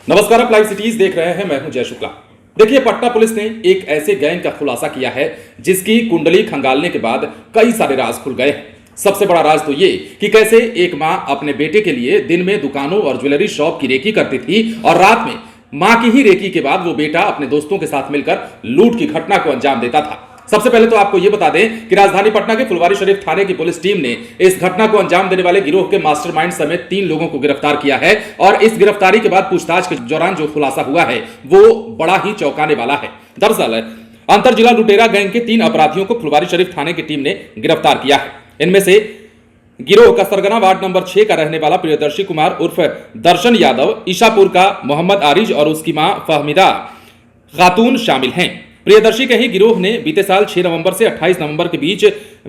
नमस्कार, आप live cities देख रहे हैं। मैं हूं जय शुक्ला। देखिए, पटना पुलिस ने एक ऐसे गैंग का खुलासा किया है जिसकी कुंडली खंगालने के बाद कई सारे राज खुल गए हैं। सबसे बड़ा राज तो ये कि कैसे एक मां अपने बेटे के लिए दिन में दुकानों और ज्वेलरी शॉप की रेकी करती थी और रात में मां की ही रेकी के बाद वो बेटा अपने दोस्तों के साथ मिलकर लूट की घटना को अंजाम देता था। सबसे पहले तो आपको यह बता दें कि राजधानी पटना के फुलवारीशरीफ थाने की पुलिस टीम ने इस घटना को अंजाम देने वाले गिरोह के मास्टरमाइंड समेत 3 लोगों को गिरफ्तार किया है और इस गिरफ्तारी के बाद पूछताछ के दौरान जो खुलासा हुआ है वो बड़ा ही चौंकाने वाला है। दरअसल अंतर जिला लुटेरा गैंग के 3 अपराधियों को फुलवारीशरीफ थाने की टीम ने गिरफ्तार किया है। इनमें से गिरोह का सरगना वार्ड नंबर 6 का रहने वाला प्रियदर्शी कुमार उर्फ दर्शन यादव, ईशापुर का मोहम्मद आरिज और उसकी मां फहमीदा खातून शामिल हैं। प्रियदर्शी के ही गिरोह ने बीते साल 6 नवंबर से 28 नवंबर के बीच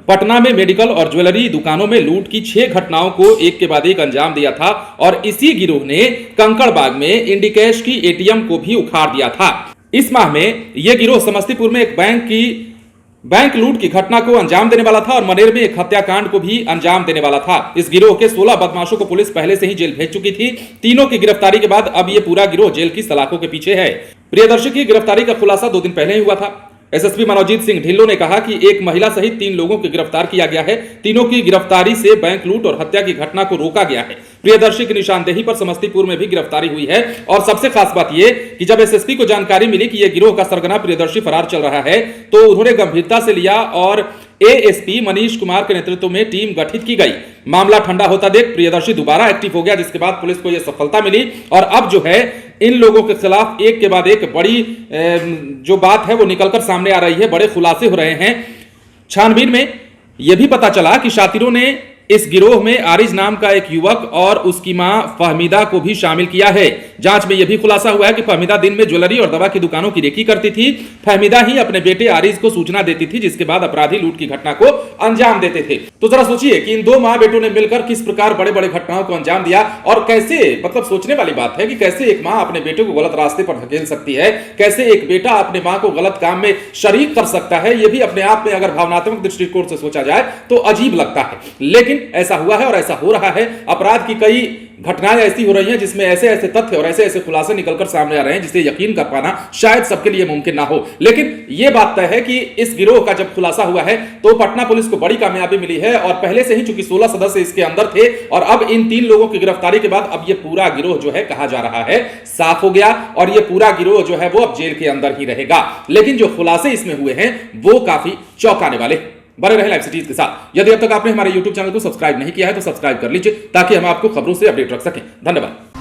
पटना में मेडिकल और ज्वेलरी दुकानों में लूट की 6 घटनाओं को एक के बाद एक अंजाम दिया था और इसी गिरोह ने कंकड़बाग में इंडिकैश की एटीएम को भी उखाड़ दिया था। इस माह में यह गिरोह समस्तीपुर में एक बैंक लूट की घटना को अंजाम देने वाला था और मनेर में एक हत्याकांड को भी अंजाम देने वाला था। इस गिरोह के 16 बदमाशों को पुलिस पहले से ही जेल भेज चुकी थी। तीनों की गिरफ्तारी के बाद अब यह पूरा गिरोह जेल की सलाखों के पीछे है। प्रियदर्शी की गिरफ्तारी का खुलासा 2 दिन पहले ही हुआ था। एसएसपी मनोजीत सिंह ढिल्लों ने कहा कि एक महिला सहित 3 लोगों को गिरफ्तार किया गया है। तीनों की गिरफ्तारी से बैंक लूट और हत्या की घटना को रोका गया है। प्रियदर्शी की निशानदेही पर समस्तीपुर में भी गिरफ्तारी हुई है और सबसे खास बात यह कि जब एसएसपी को जानकारी मिली कि यह गिरोह का सरगना प्रियदर्शी फरार चल रहा है तो उन्होंने गंभीरता से लिया और एएसपी मनीष कुमार के नेतृत्व में टीम गठित की गई। मामला ठंडा होता देख प्रियदर्शी दोबारा एक्टिव हो गया, जिसके बाद पुलिस को यह सफलता मिली और अब जो है इन लोगों के खिलाफ एक के बाद एक बड़ी जो बात है वो निकलकर सामने आ रही है। बड़े खुलासे हो रहे हैं। छानबीन में यह भी पता चला कि शातिरों ने इस गिरोह में आरिज नाम का एक युवक और उसकी मां फहमीदा को भी शामिल किया है। जांच में यह भी खुलासा हुआ है कि फहमीदा दिन में ज्वेलरी और दवा की दुकानों की रेकी करती थी। फहमीदा ही अपने बेटे आरिज को सूचना देती थी, जिसके बाद अपराधी लूट की घटना को अंजाम देते थे। तो जरा सोचिए कि इन 2 मां बेटों ने मिलकर किस प्रकार बड़े बड़े घटनाओं को अंजाम दिया और कैसे, मतलब सोचने वाली बात है कि कैसे एक मां अपने बेटे को गलत रास्ते पर धकेल सकती है, कैसे एक बेटा अपने मां को गलत काम में शरीक कर सकता है। यह भी अपने आप में अगर भावनात्मक दृष्टिकोण से सोचा जाए तो अजीब लगता है, लेकिन ऐसा हुआ है और ऐसा हो रहा है। अपराध की कई घटनाएं ऐसी हो रही हैं जिसमें ऐसे ऐसे तथ्य और ऐसे ऐसे खुलासे निकलकर सामने आ रहे हैं जिसे यकीन कर पाना शायद सबके लिए मुमकिन ना हो। लेकिन यह बात तय है कि इस गिरोह का जब खुलासा हुआ है तो पटना पुलिस को बड़ी कामयाबी मिली है और पहले से ही चूंकि 16 सदस्य इसके अंदर थे और अब इन 3 लोगों की गिरफ्तारी के बाद अब यह पूरा गिरोह जो है कहा जा रहा है साफ हो गया और यह पूरा गिरोह जो है वो अब जेल के अंदर ही रहेगा। लेकिन जो खुलासे इसमें हुए हैं वो काफी चौंकाने वाले। बने रहे लाइव सिटीज के साथ। यदि अब तक आपने हमारे YouTube चैनल को सब्सक्राइब नहीं किया है तो सब्सक्राइब कर लीजिए ताकि हम आपको खबरों से अपडेट रख सकें। धन्यवाद।